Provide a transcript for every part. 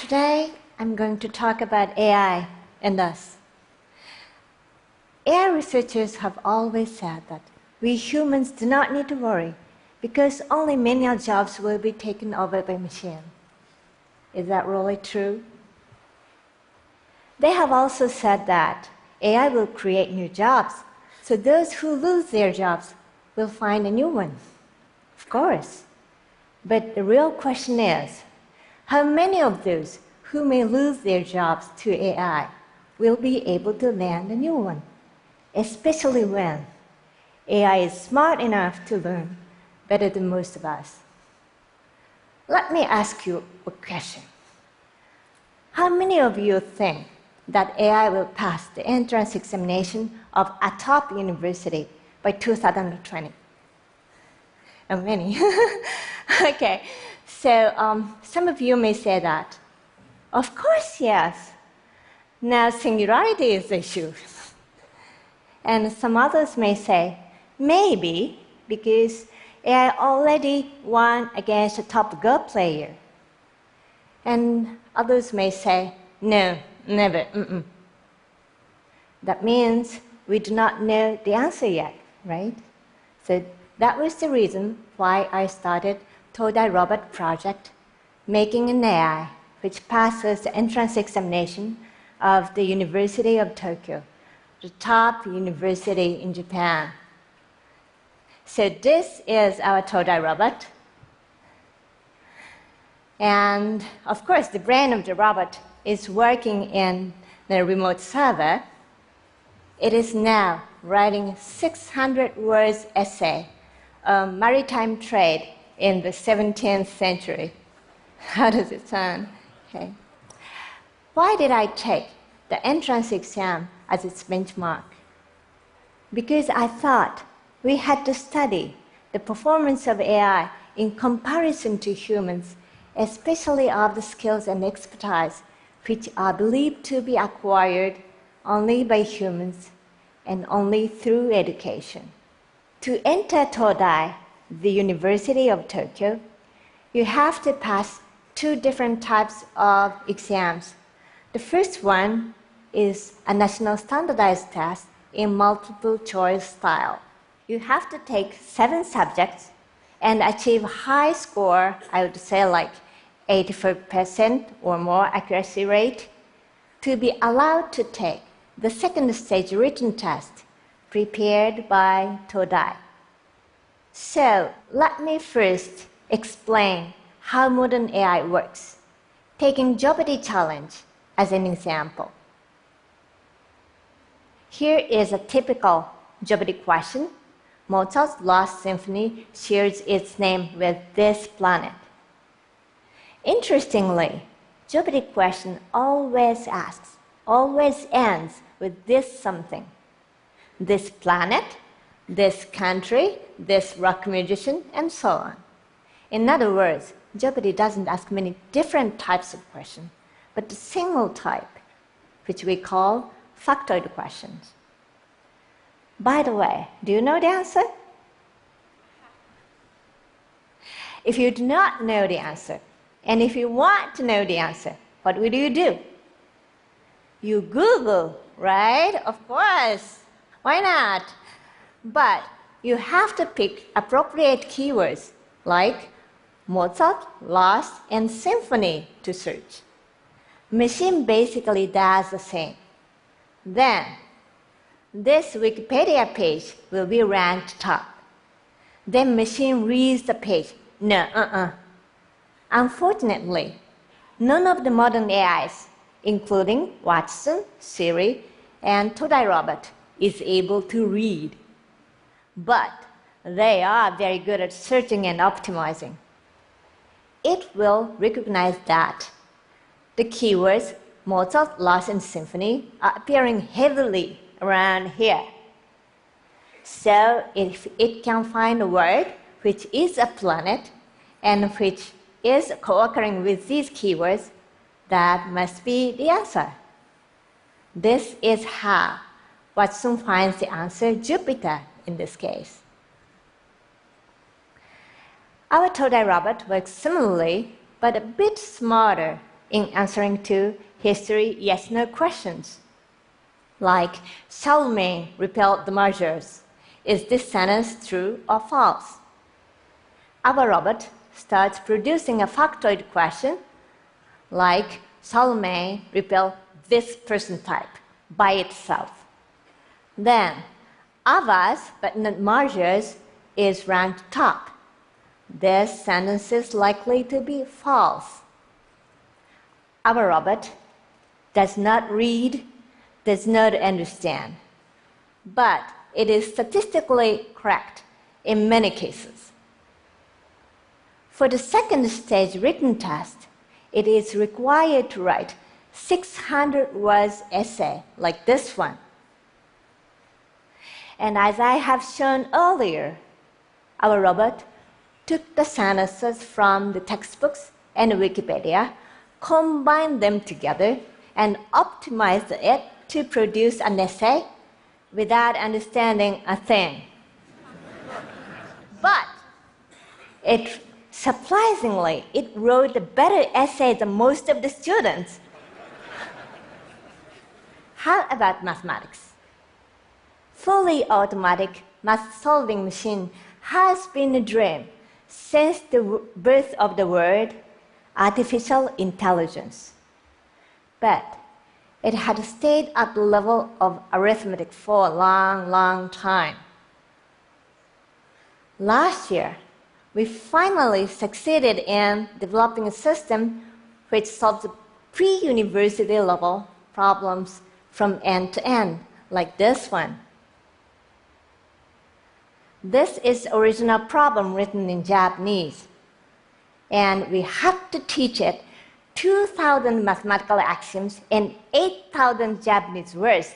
Today, I'm going to talk about AI and us. AI researchers have always said that we humans do not need to worry because only menial jobs will be taken over by machines. Is that really true? They have also said that AI will create new jobs, so those who lose their jobs will find a new one. Of course. But the real question is, how many of those who may lose their jobs to AI will be able to land a new one, especially when AI is smart enough to learn better than most of us? Let me ask you a question. How many of you think that AI will pass the entrance examination of a top university by 2020? Many. Okay, so some of you may say that, of course, yes. Now singularity is the issue. And some others may say, maybe, because AI already won against a top Go player. And others may say, no, never. That means we do not know the answer yet, right? So that was the reason why I started Todai Robot Project, making an AI which passes the entrance examination of the University of Tokyo, the top university in Japan. So this is our Todai robot. And of course, the brain of the robot is working in the remote server. It is now writing 600 words essay on maritime trade in the 17th century. How does it sound? Okay. Why did I take the entrance exam as its benchmark? Because I thought we had to study the performance of AI in comparison to humans, especially of the skills and expertise which are believed to be acquired only by humans and only through education. To enter Todai, the University of Tokyo, you have to pass two different types of exams. The first one is a national standardized test in multiple choice style. You have to take 7 subjects and achieve high score, I would say like 84% or more accuracy rate, to be allowed to take the second stage written test prepared by Todai. So let me first explain how modern AI works, taking Jeopardy challenge as an example. Here is a typical Jeopardy question. Mozart's Last Symphony shares its name with this planet. Interestingly, Jeopardy question always ends with this something. This planet, this country, this rock musician, and so on. In other words, Jeopardy doesn't ask many different types of questions, but a single type, which we call factoid questions. By the way, do you know the answer? If you do not know the answer, and if you want to know the answer, what would you do? You Google, right? Of course. Why not? But you have to pick appropriate keywords like Mozart, Last, and Symphony to search. Machine basically does the same. Then, this Wikipedia page will be ranked top. Then machine reads the page. No, Unfortunately, none of the modern AIs, including Watson, Siri, and Todai Robot, is able to read. But they are very good at searching and optimizing. It will recognize that the keywords Mozart, Last, and Symphony are appearing heavily around here. So if it can find a word which is a planet and which is co-occurring with these keywords, that must be the answer. This is how Watson finds the answer Jupiter in this case. Our Todai robot works similarly, but a bit smarter in answering to history yes-no questions. Like, Charlemagne repelled the Magyars. Is this sentence true or false? Our robot starts producing a factoid question like, Charlemagne repelled this person type by itself. Then, Avars, but not Magyars, is ranked top. This sentence is likely to be false. Our robot does not read, does not understand, but it is statistically correct in many cases. For the second stage written test, it is required to write 600 words essay like this one. And as I have shown earlier, our robot took the sentences from the textbooks and Wikipedia, combined them together, and optimized it to produce an essay without understanding a thing. But surprisingly, it wrote a better essay than most of the students. How about mathematics? Fully automatic math-solving machine has been a dream since the birth of the word artificial intelligence. But it had stayed at the level of arithmetic for a long, long time. Last year, we finally succeeded in developing a system which solves pre-university level problems from end to end, like this one. This is original problem written in Japanese, and we had to teach it 2,000 mathematical axioms in 8,000 Japanese words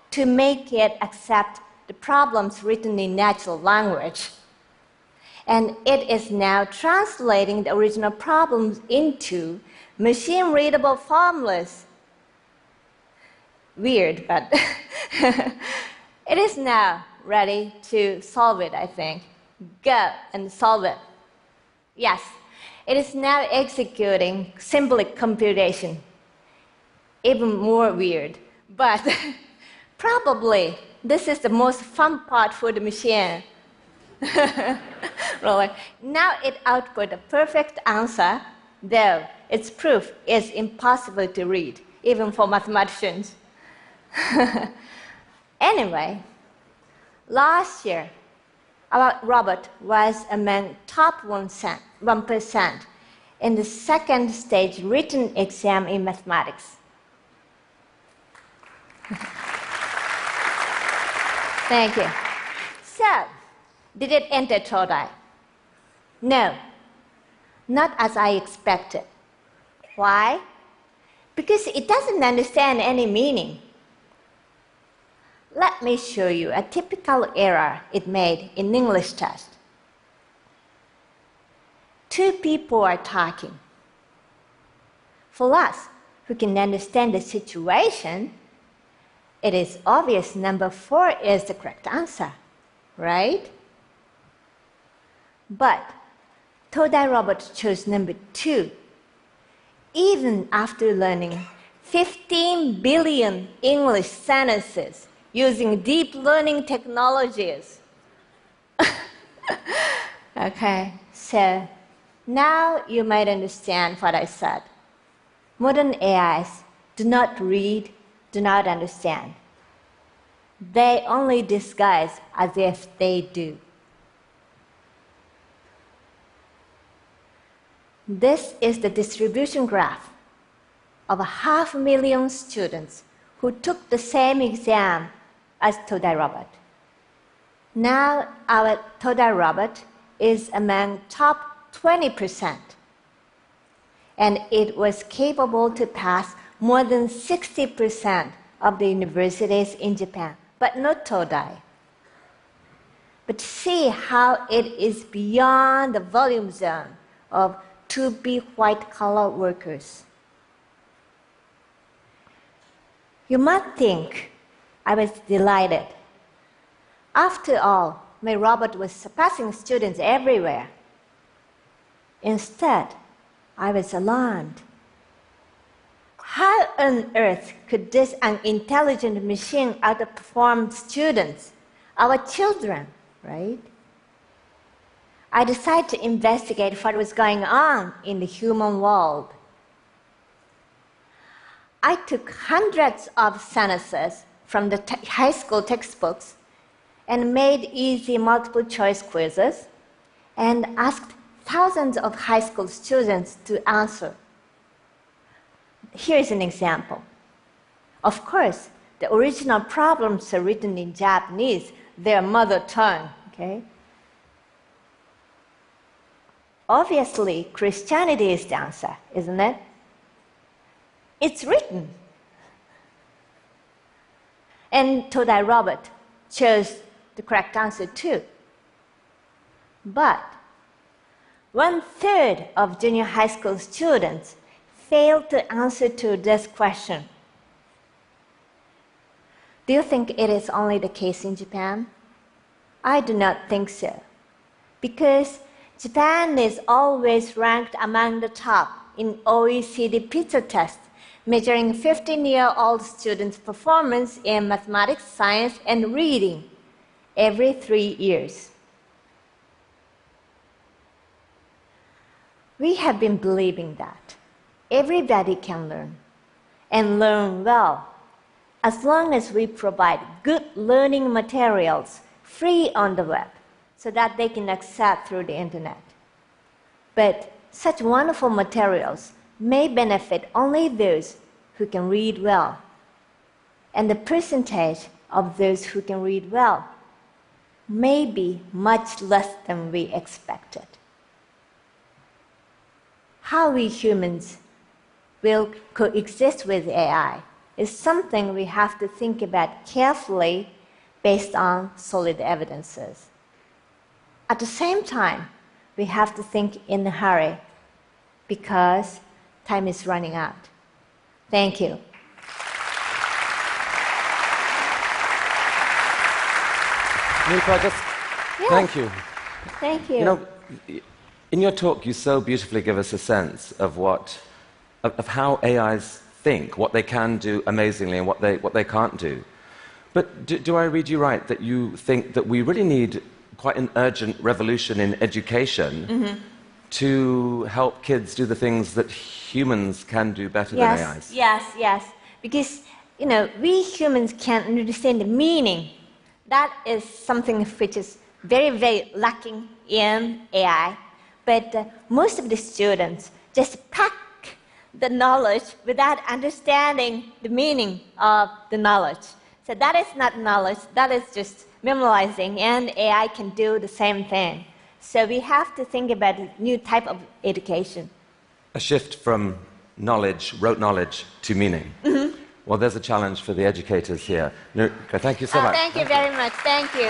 to make it accept the problems written in natural language. And it is now translating the original problems into machine-readable formulas. Weird, but it is now ready to solve it, I think. Go and solve it. Yes, it is now executing symbolic computation. Even more weird, but probably this is the most fun part for the machine. Really. Now it output a perfect answer, though its proof is impossible to read, even for mathematicians. Anyway, last year, our robot was among top 1% in the second stage written exam in mathematics. Thank you. So, did it enter Todai? No, not as I expected. Why? Because it doesn't understand any meaning. Let me show you a typical error it made in English test. Two people are talking. For us, who can understand the situation, it is obvious number 4 is the correct answer, right? But Todai robot chose number 2, even after learning 15 billion English sentences using deep learning technologies. Okay, so now you might understand what I said. Modern AIs do not read, do not understand. They only disguise as if they do. This is the distribution graph of 500,000 students who took the same exam as Todai robot. Now our Todai robot is among top 20%, and it was capable to pass more than 60% of the universities in Japan, but not Todai. But see how it is beyond the volume zone of to-be white-collar workers. You might think I was delighted. After all, my robot was surpassing students everywhere. Instead, I was alarmed. How on earth could this unintelligent machine outperform students, our children, right? I decided to investigate what was going on in the human world. I took hundreds of sentences from the high school textbooks and made easy multiple choice quizzes and asked thousands of high school students to answer. Here's an example. Of course, the original problems are written in Japanese, their mother tongue, okay? Obviously, Christianity is the answer, isn't it? It's written. And Todai Robert chose the correct answer too. But 1/3 of junior high school students failed to answer to this question. Do you think it is only the case in Japan? I do not think so. Because Japan is always ranked among the top in OECD PISA test, measuring 15-year-old students' performance in mathematics, science, and reading every 3 years. We have been believing that everybody can learn, and learn well, as long as we provide good learning materials free on the web, so that they can access through the internet. But such wonderful materials may benefit only those who can read well, and the percentage of those who can read well may be much less than we expected. How we humans will coexist with AI is something we have to think about carefully based on solid evidences. At the same time, we have to think in a hurry because time is running out. Thank you. Nipa, thank you. Thank you. You know, in your talk, you so beautifully give us a sense of how AIs think, what they can do amazingly and what they can't do. But do I read you right that you think that we really need quite an urgent revolution in education to help kids do the things that humans can do better than AIs? Yes. Because, we humans can understand the meaning. That is something which is very, very lacking in AI. But most of the students just pack the knowledge without understanding the meaning of the knowledge. So that is not knowledge, that is just memorizing, and AI can do the same thing. So we have to think about a new type of education. A shift from knowledge, rote knowledge, to meaning. Well, there's a challenge for the educators here. Thank you so much. Thank you very much. Thank you.